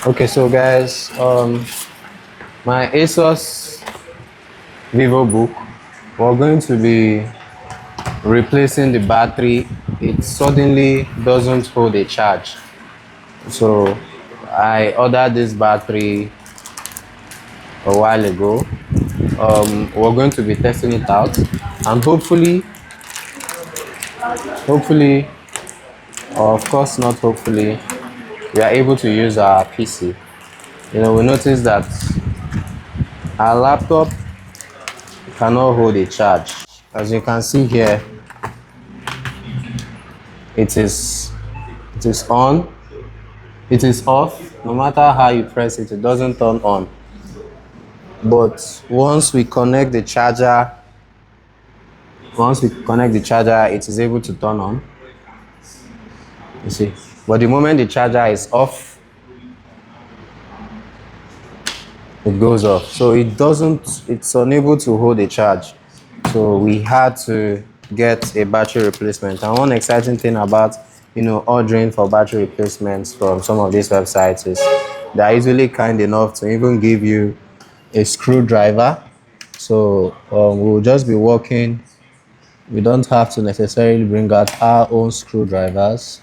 Okay, so guys, my Asus Vivobook, we're going to be replacing the battery. It suddenly doesn't hold a charge. So I ordered this battery a while ago. We're going to be testing it out, and hopefully, or of course not hopefully, we are able to use our PC. We noticed that our laptop cannot hold a charge. As you can see here, it is on, it is off. No matter how you press it, it doesn't turn on. But once we connect the charger, it is able to turn on. You see, but the moment the charger is off, it goes off. So it's unable to hold a charge. So we had to get a battery replacement. And one exciting thing about ordering for battery replacements from some of these websites is they're usually kind enough to even give you a screwdriver. So we'll just be working. We don't have to necessarily bring out our own screwdrivers.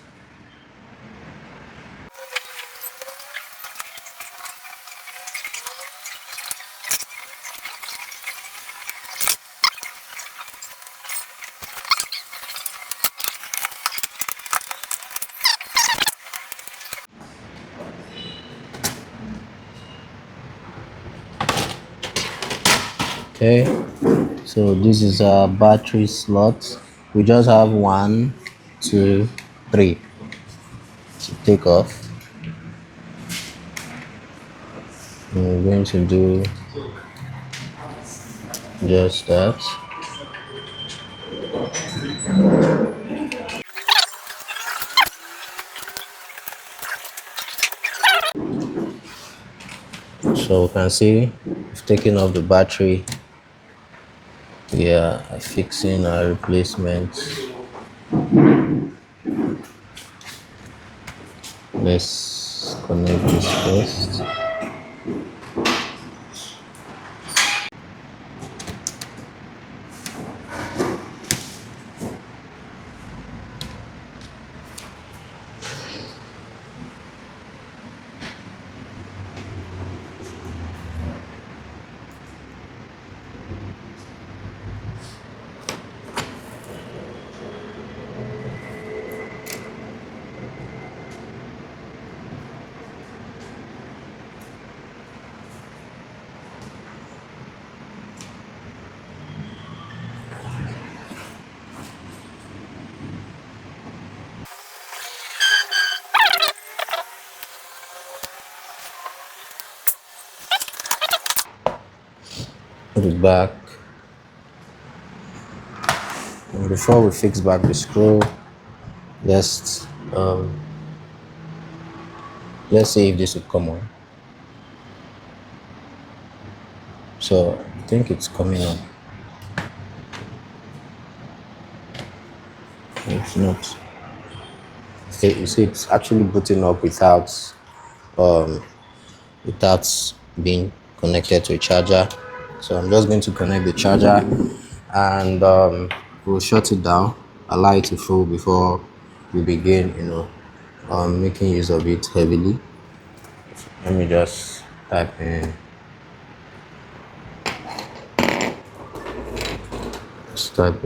Okay, so this is a battery slot. We just have 1, 2, 3 to take off. And we're going to do just that. So we can see we've taken off the battery. We are fixing our replacement. Let's connect this first. Put it back. And before we fix back the screw, let's see if this will come on. So I think it's coming on. It's not. Okay, you see it's actually booting up without being connected to a charger. So I'm just going to connect the charger, and we'll shut it down, allow it to full before we begin making use of it heavily. Let me just type in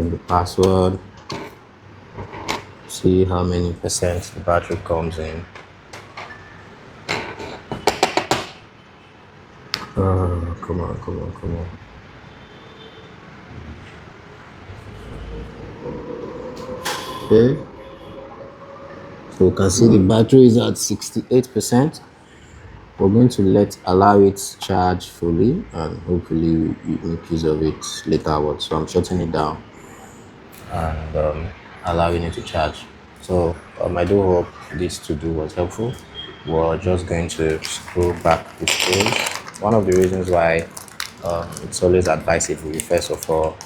the password, see how many percent the battery comes in. Come on. Okay, so you can see the battery is at 68%. We're going to allow it charge fully, and hopefully we make use of it later. So I'm shutting it down and allowing it to charge. So I do hope this to-do was helpful. We're just going to screw back the screws. One of the reasons why it's always advisable you first of all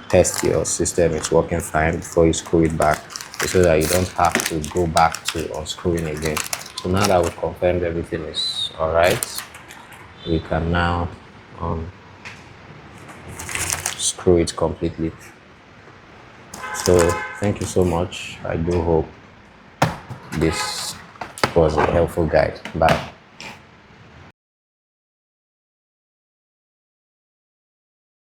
test your system it's working fine before you screw it back, so that you don't have to go back to unscrewing again. So now that we've confirmed everything is all right, we can now screw it completely. So thank you so much. I do hope this was a helpful guide. Bye.